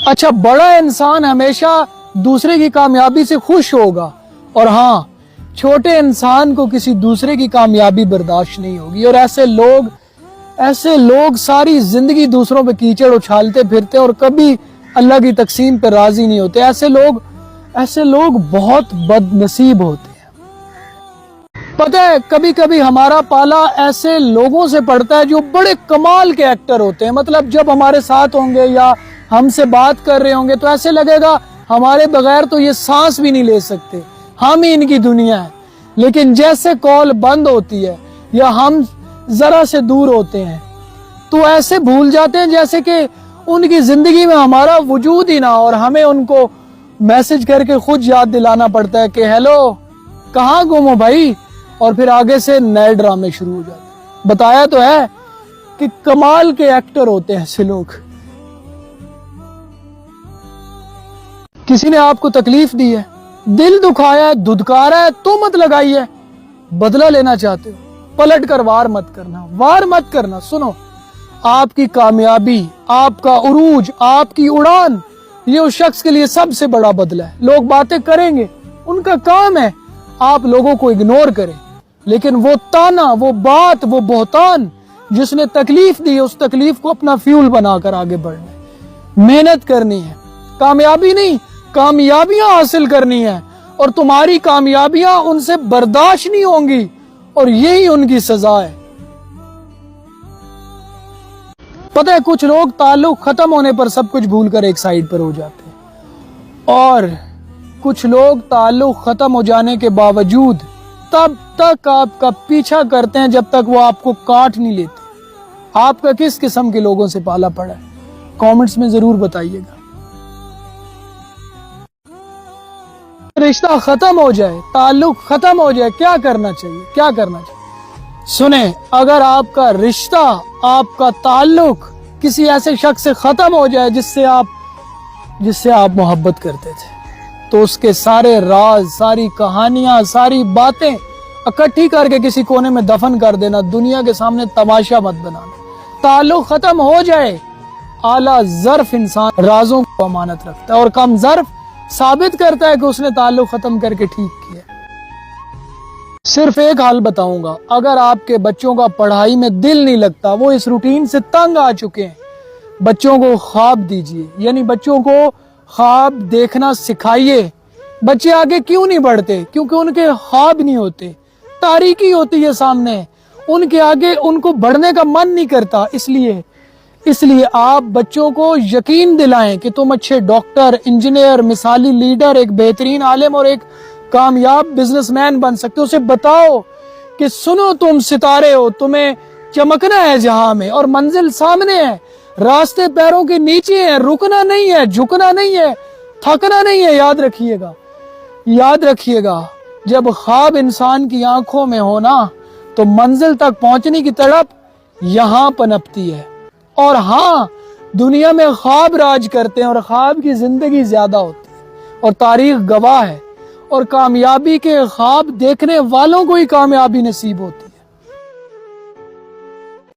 अच्छा, बड़ा इंसान हमेशा दूसरे की कामयाबी से खुश होगा, और हाँ, छोटे इंसान को किसी दूसरे की कामयाबी बर्दाश्त नहीं होगी। और ऐसे लोग सारी जिंदगी दूसरों पे कीचड़ उछालते फिरते और कभी अल्लाह की तकसीम पे राजी नहीं होते। ऐसे लोग बहुत बदनसीब होते हैं। पता है, कभी कभी हमारा पाला ऐसे लोगों से पड़ता है जो बड़े कमाल के एक्टर होते हैं। मतलब जब हमारे साथ होंगे या हमसे बात कर रहे होंगे तो ऐसे लगेगा हमारे बगैर तो ये सांस भी नहीं ले सकते, हम ही इनकी दुनिया है। लेकिन जैसे कॉल बंद होती है या हम जरा से दूर होते हैं तो ऐसे भूल जाते हैं जैसे कि उनकी जिंदगी में हमारा वजूद ही ना हो, और हमें उनको मैसेज करके खुद याद दिलाना पड़ता है कि हेलो, कहाँ गुम हो भाई, और फिर आगे से नए ड्रामे शुरू हो जाते हैं। बताया तो है कि कमाल के एक्टर होते हैं ऐसे लोग। किसी ने आपको तकलीफ दी है, दिल दुखाया है, धुतकारा है, तो मत लगाइए। बदला लेना चाहते हो, पलट कर वार मत करना। सुनो, आपकी कामयाबी, आपका उरूज, आपकी उड़ान, ये उस शख्स के लिए सबसे बड़ा बदला है। लोग बातें करेंगे, उनका काम है आप लोगों को इग्नोर करें, लेकिन वो ताना, वो बात, वो बोहतान जिसने तकलीफ दी है, उस तकलीफ को अपना फ्यूल बनाकर आगे बढ़ना। मेहनत करनी है, कामयाबी नहीं, कामयाबियां हासिल करनी है, और तुम्हारी कामयाबियां उनसे बर्दाश्त नहीं होंगी, और यही उनकी सजा है। पता है, कुछ लोग ताल्लुक खत्म होने पर सब कुछ भूलकर एक साइड पर हो जाते हैं, और कुछ लोग ताल्लुक खत्म हो जाने के बावजूद तब तक आपका पीछा करते हैं जब तक वो आपको काट नहीं लेते। आपका किस किस्म के लोगों से पाला पड़ा है, कमेंट्स में जरूर बताइएगा। रिश्ता खत्म हो जाए, ताल्लुक खत्म हो जाए, क्या करना चाहिए? सुने, अगर आपका रिश्ता, आपका ताल्लुक किसी ऐसे शख्स से खत्म हो जाए जिससे आप मोहब्बत करते थे, तो उसके सारे राज, सारी कहानियां, सारी बातें इकट्ठी करके किसी कोने में दफन कर देना। दुनिया के सामने तमाशा मत बनाना। ताल्लुक खत्म हो जाए, आला ज़र्फ इंसान राजों को अमानत रखता है, और कम ज़र्फ साबित करता है कि उसने ताल्लुक खत्म करके ठीक किया। सिर्फ एक हाल बताऊंगा, अगर आपके बच्चों का पढ़ाई में दिल नहीं लगता, वो इस रूटीन से तंग आ चुके हैं, बच्चों को ख्वाब दीजिए, यानी बच्चों को ख्वाब देखना सिखाइए। बच्चे आगे क्यों नहीं बढ़ते? क्योंकि उनके ख्वाब नहीं होते, तारीकी होती है सामने, उनके आगे उनको बढ़ने का मन नहीं करता। इसलिए आप बच्चों को यकीन दिलाएं कि तुम अच्छे डॉक्टर, इंजीनियर, मिसाली लीडर, एक बेहतरीन आलिम और एक कामयाब बिजनेसमैन बन सकते हो। उसे बताओ कि सुनो, तुम सितारे हो, तुम्हें चमकना है जहां में, और मंजिल सामने है, रास्ते पैरों के नीचे है, रुकना नहीं है, झुकना नहीं है, थकना नहीं है। याद रखिएगा, जब ख्वाब इंसान की आंखों में हो ना, तो मंजिल तक पहुंचने की तड़प यहां पनपती है। और हाँ, दुनिया में ख्वाब राज करते हैं और ख्वाब की जिंदगी ज्यादा होती है, और तारीख गवाह है, और कामयाबी के ख्वाब देखने वालों को ही कामयाबी नसीब होती है।